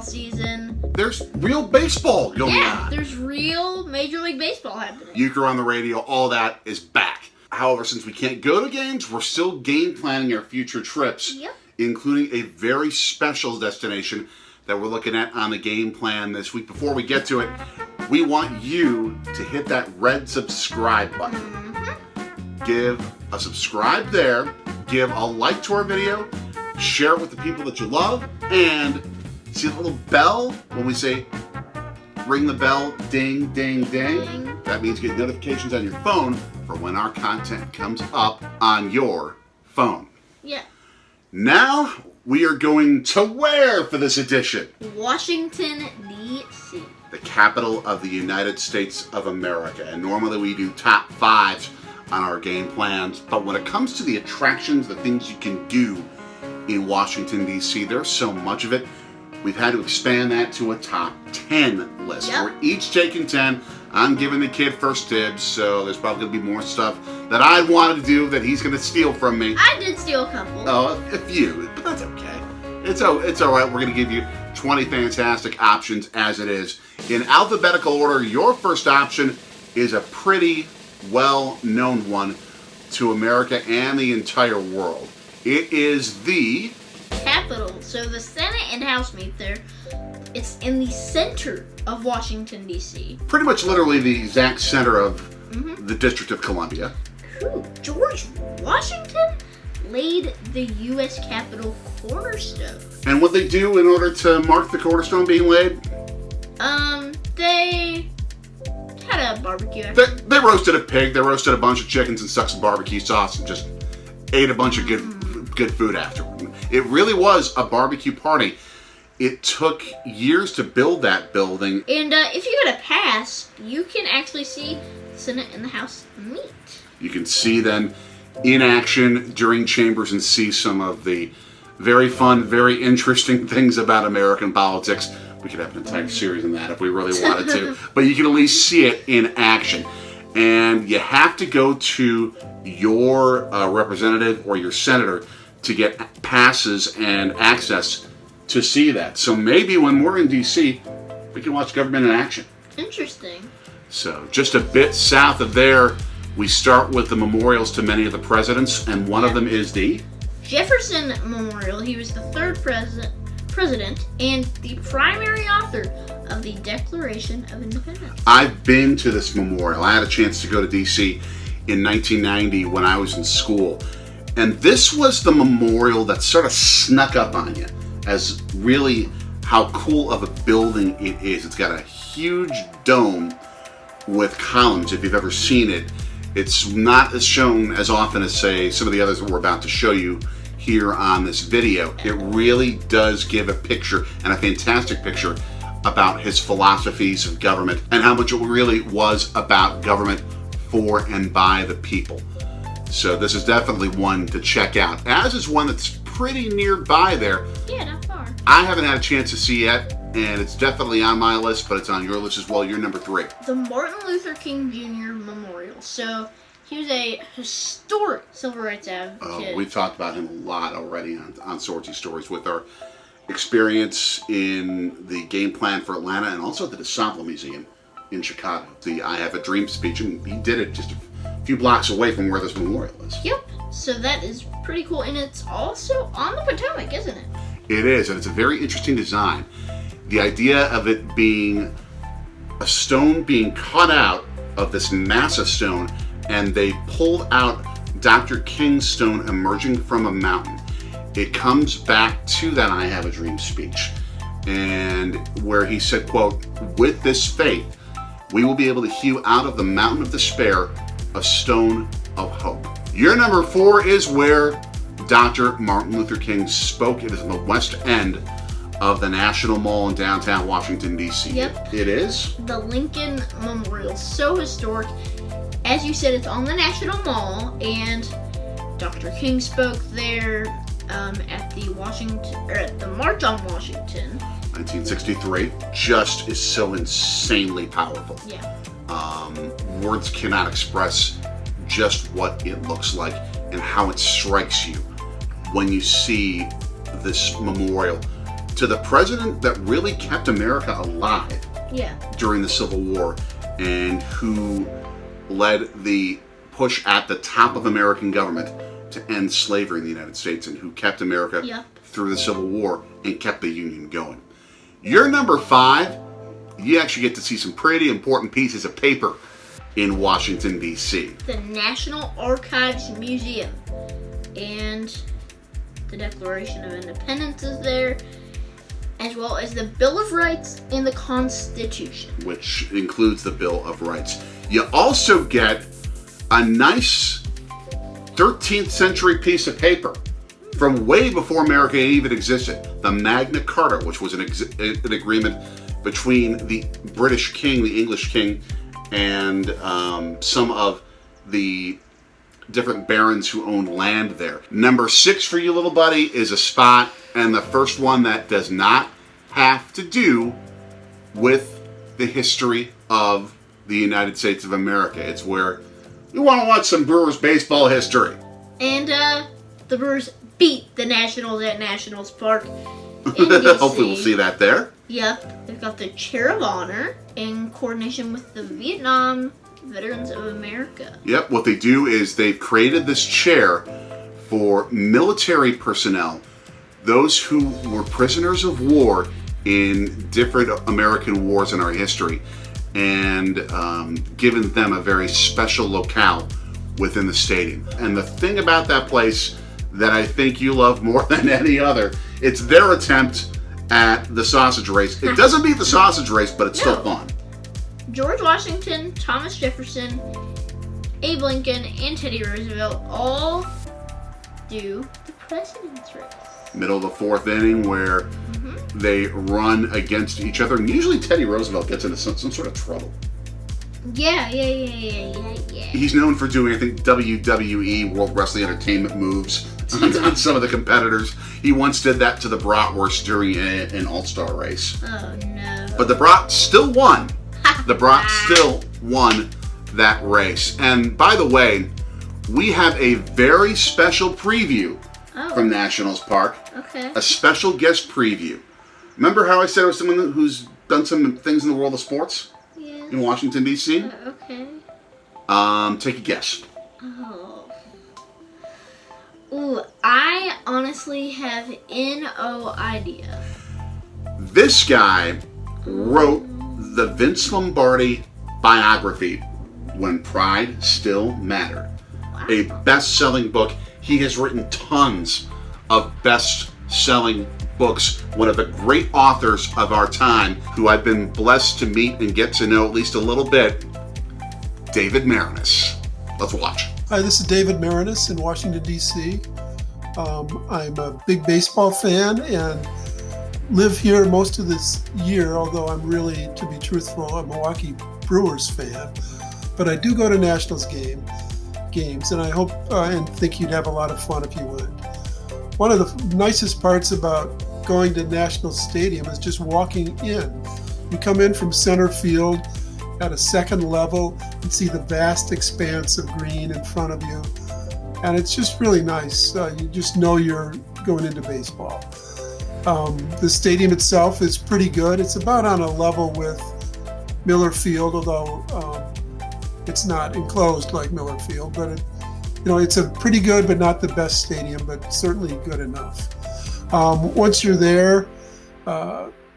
season. There's real baseball going on. Yeah, there's real Major League Baseball happening. Euchre on the radio, all that is back. However, since we can't go to games, we're still game planning our future trips, including a very special destination that we're looking at on the game plan this week. Before we get to it, we want you to hit that red subscribe button. Give a subscribe there, give a like to our video, share it with the people that you love, and see the little bell when we say ring the bell, ding, ding, ding. That means get notifications on your phone for when our content comes up on your phone. Yeah. Now we are going to where for this edition? Washington, D.C. The capital of the United States of America. And normally we do top fives on our game plans, but when it comes to the attractions, the things you can do in Washington, D.C., there's so much of it. We've had to expand that to a top 10 list. We're each taking 10. I'm giving the kid first dibs, so there's probably going to be more stuff that I wanted to do that he's going to steal from me. I did steal a couple. Oh, a few, but that's okay. It's all right. We're going to give you 20 fantastic options as it is. In alphabetical order, your first option is a pretty well-known one to America and the entire world. It is the Capitol. So the Senate and House meet there. It's in the center of Washington, D.C. Pretty much literally the exact center of the District of Columbia. Ooh, George Washington laid the U.S. Capitol cornerstone. And what they do in order to mark the cornerstone being laid? They had a barbecue. They roasted a pig, they roasted a bunch of chickens and stuck some barbecue sauce and just ate a bunch of good food afterward. It really was a barbecue party. It took years to build that building. And if you get a pass, you can actually see the Senate and the House meet. You can see them in action during chambers and see some of the very fun, very interesting things about American politics. We could have an entire series on that if we really wanted to. But you can at least see it in action. And you have to go to your representative or your senator to get passes and access to see that. So maybe when we're in D.C., we can watch government in action. Interesting. So just a bit south of there, we start with the memorials to many of the presidents, and one of them is the Jefferson Memorial. He was the third president and the primary author of the Declaration of Independence. I've been to this memorial. I had a chance to go to D.C. in 1990 when I was in school. And this was the memorial that sort of snuck up on you as really how cool of a building it is. It's got a huge dome with columns, if you've ever seen it. It's not as shown as often as, say, some of the others that we're about to show you here on this video. It really does give a picture, and a fantastic picture, about his philosophies of government and how much it really was about government for and by the people. So this is definitely one to check out, as is one that's pretty nearby there. Yeah, not far. I haven't had a chance to see yet, and it's definitely on my list, but it's on your list as well. You're number 3. The Martin Luther King Jr. Memorial. So he was a historic civil rights advocate. We've talked about him a lot already on Swordsy Stories with our experience in the game plan for Atlanta and also the DeSample Museum in Chicago. The I Have a Dream speech, and he did it just a few blocks away from where this memorial is. Yep. So that is pretty cool, and it's also on the Potomac, isn't it? It is, and it's a very interesting design. The idea of it being a stone being cut out of this massive stone, and they pulled out Dr. King's stone emerging from a mountain. It comes back to that I Have a Dream speech, and where he said, quote, "With this faith, we will be able to hew out of the mountain of despair a stone of hope." Your number 4 is where Dr. Martin Luther King spoke. It is in the west end of the National Mall in downtown Washington, D.C. Yep. It is the Lincoln Memorial. So historic. As you said, it's on the National Mall, and Dr. King spoke there at the March on Washington. 1963. Just is so insanely powerful. Yeah. Words cannot express just what it looks like and how it strikes you when you see this memorial to the president that really kept America alive during the Civil War and who led the push at the top of American government to end slavery in the United States and who kept America through the Civil War and kept the Union going. Your number 5, you actually get to see some pretty important pieces of paper in Washington, D.C. The National Archives Museum. And the Declaration of Independence is there, as well as the Bill of Rights and the Constitution. Which includes the Bill of Rights. You also get a nice 13th century piece of paper from way before America even existed. The Magna Carta, which was an agreement between the British king, the English king, and some of the different barons who owned land there. Number 6 for you, little buddy, is a spot, and the first one that does not have to do with the history of the United States of America. It's where you want to watch some Brewers baseball history. And the Brewers beat the Nationals at Nationals Park in DC. Hopefully we'll see that there. Yep, they've got the Chair of Honor in coordination with the Vietnam Veterans of America. Yep, what they do is they've created this chair for military personnel, those who were prisoners of war in different American wars in our history, and given them a very special locale within the stadium. And the thing about that place that I think you love more than any other, it's their attempt at the sausage race. It doesn't beat the sausage race, but it's still fun. George Washington, Thomas Jefferson, Abe Lincoln, and Teddy Roosevelt all do the president's race. Middle of the 4th inning where they run against each other, and usually Teddy Roosevelt gets into some sort of trouble. Yeah. He's known for doing, I think, WWE, World Wrestling Entertainment moves on some of the competitors. He once did that to the Bratwurst during an all-star race. Oh, no. But the Brat still won. The Brat still won that race. And by the way, we have a very special preview from Nationals Park. Okay. A special guest preview. Remember how I said it was someone who's done some things in the world of sports? Yeah. In Washington, D.C.? Okay. Take a guess. Oh. Ooh, I honestly have no idea. This guy wrote the Vince Lombardi biography, When Pride Still Mattered. Wow. A best-selling book. He has written tons of best-selling books. One of the great authors of our time, who I've been blessed to meet and get to know at least a little bit, David Maraniss. Let's watch. Hi, this is David Maraniss in Washington, D.C. I'm a big baseball fan and live here most of this year, although I'm really, to be truthful, a Milwaukee Brewers fan. But I do go to Nationals games, and I hope and think you'd have a lot of fun if you would. One of the nicest parts about going to Nationals Stadium is just walking in. You come in from center field at a second level and see the vast expanse of green in front of you. And it's just really nice. You just know you're going into baseball. The stadium itself is pretty good. It's about on a level with Miller Field, although it's not enclosed like Miller Field. But it's a pretty good, but not the best stadium, but certainly good enough. Once you're there,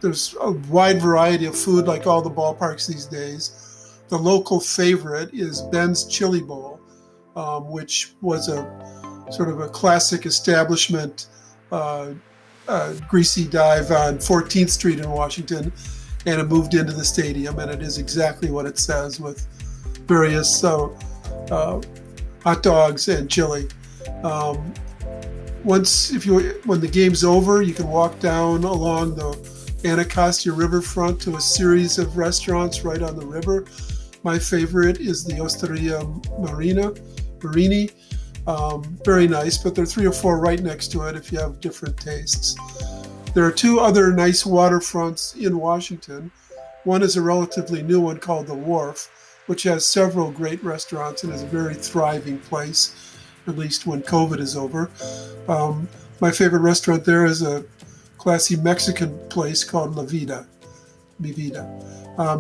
there's a wide variety of food, like all the ballparks these days. The local favorite is Ben's Chili Bowl, which was a sort of a classic establishment greasy dive on 14th Street in Washington, and it moved into the stadium, and it is exactly what it says, with various hot dogs and chili. When the game's over, you can walk down along the Anacostia Riverfront to a series of restaurants right on the river. My favorite is the Osteria Marini. Very nice, but there are 3 or 4 right next to it if you have different tastes. There are 2 other nice waterfronts in Washington. One is a relatively new one called The Wharf, which has several great restaurants and is a very thriving place, at least when COVID is over. My favorite restaurant there is classy Mexican place called La Vida, Mi Vida.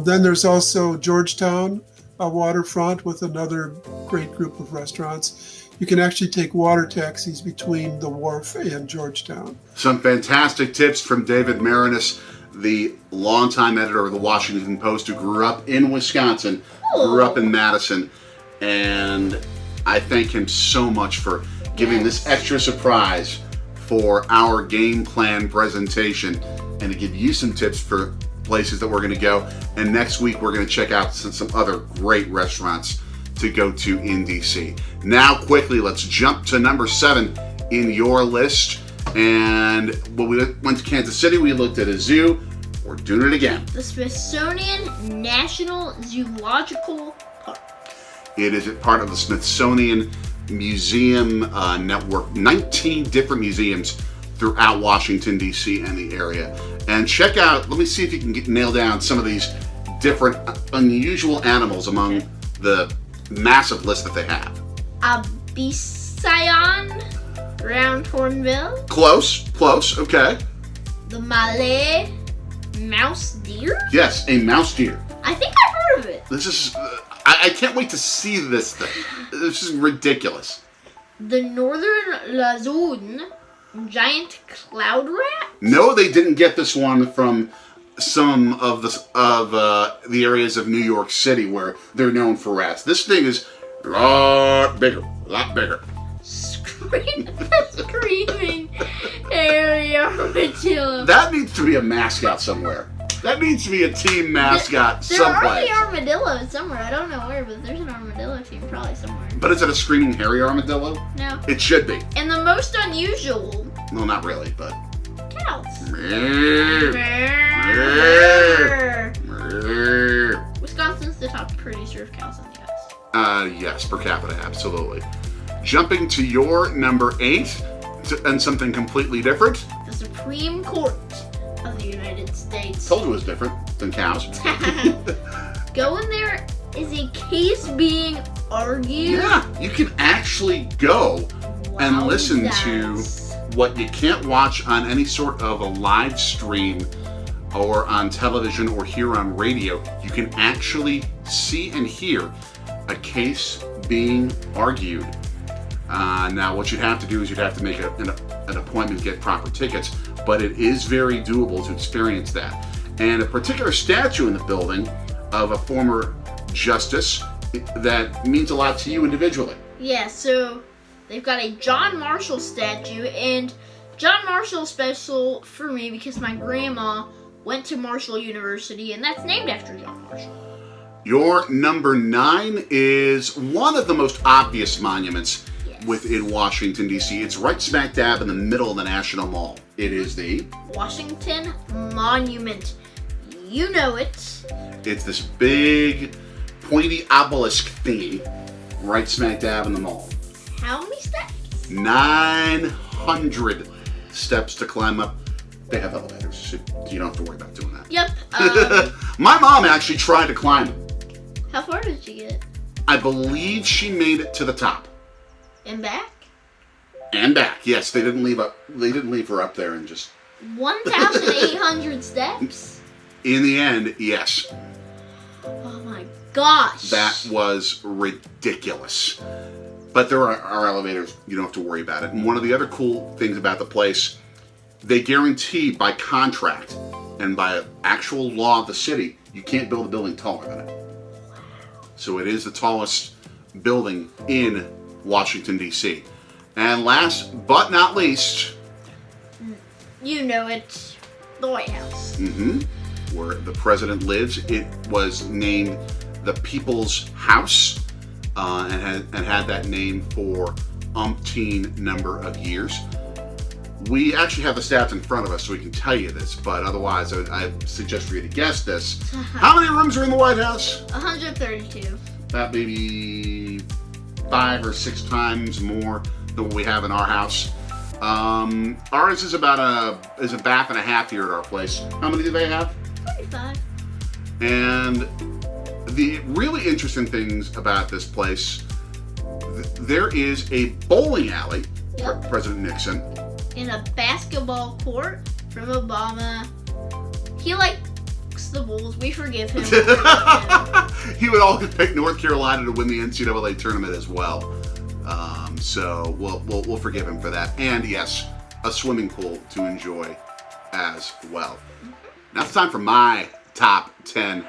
Then there's also Georgetown waterfront with another great group of restaurants. You can actually take water taxis between the wharf and Georgetown. Some fantastic tips from David Maraniss, the longtime editor of the Washington Post, who grew up in Wisconsin, grew up in Madison, and I thank him so much for giving this extra surprise for our game plan presentation and to give you some tips for places that we're going to go. And next week we're going to check out some other great restaurants to go to in DC. Now quickly, let's jump to number 7 in your list. And when we went to Kansas City, we looked at a zoo. We're doing it again. The Smithsonian National Zoological Park. It is a part of the Smithsonian Museum Network, 19 different museums throughout Washington, D.C. and the area. And check out, let me see if you can nail down some of these different unusual animals among the massive list that they have. A Biscayan round hornbill. Close, okay. The Malay mouse deer. Yes, a mouse deer. I think I've heard of it. This is, I can't wait to see this thing. This is ridiculous. The northern Lazun giant cloud rat. No, they didn't get this one from some of the areas of New York City where they're known for rats. This thing is a lot bigger. Screaming hairy armadillo. That needs to be a mascot somewhere. That needs to be a team mascot someplace. There are armadillos somewhere. I don't know where, but there's an armadillo team probably somewhere. But is it a screaming hairy armadillo? No. It should be. And the most unusual. No, not really, but. Cows. Wisconsin's the top producer of cows in the U.S. Yes, per capita, absolutely. Jumping to your number 8, and something completely different. The Supreme Court of the United States. Told you it was different than cows. Going there is a case being argued. Yeah, you can actually go and listen to what you can't watch on any sort of a live stream or on television or hear on radio. You can actually see and hear a case being argued. Now, what you'd have to do is you'd have to make an appointment, get proper tickets, but it is very doable to experience that. And a particular statue in the building of a former justice that means a lot to you individually. Yeah, so they've got a John Marshall statue, and John Marshall is special for me because my grandma went to Marshall University, and that's named after John Marshall. Your number 9 is one of the most obvious monuments within Washington, D.C. It's right smack dab in the middle of the National Mall. It is the Washington Monument. You know it. It's this big, pointy obelisk thingy right smack dab in the mall. How many steps? 900 steps to climb up. They have elevators, so you don't have to worry about doing that. Yep. My mom actually tried to climb it. How far did she get? I believe she made it to the top. And back? And back. Yes, they didn't leave her up there and just 1,800 steps? In the end, yes. Oh my gosh. That was ridiculous. But there are elevators. You don't have to worry about it. And one of the other cool things about the place, they guarantee by contract and by actual law of the city, you can't build a building taller than it. So it is the tallest building in Washington, D.C. And last but not least, you know it, the White House. Where the president lives. It was named the People's House and had that name for umpteen number of years. We actually have the stats in front of us so we can tell you this, but otherwise I suggest for you to guess this. How many rooms are in the White House? 132. That may be 5 or 6 times more than what we have in our house. Ours is about a bath and a half here at our place. How many do they have? 45. And the really interesting things about this place, there is a bowling alley for President Nixon. In a basketball court. from Obama. He likes the Bulls. We forgive him. He would always pick North Carolina to win the NCAA tournament as well. So we'll forgive him for that. And yes, a swimming pool to enjoy as well. Now it's time for my top 10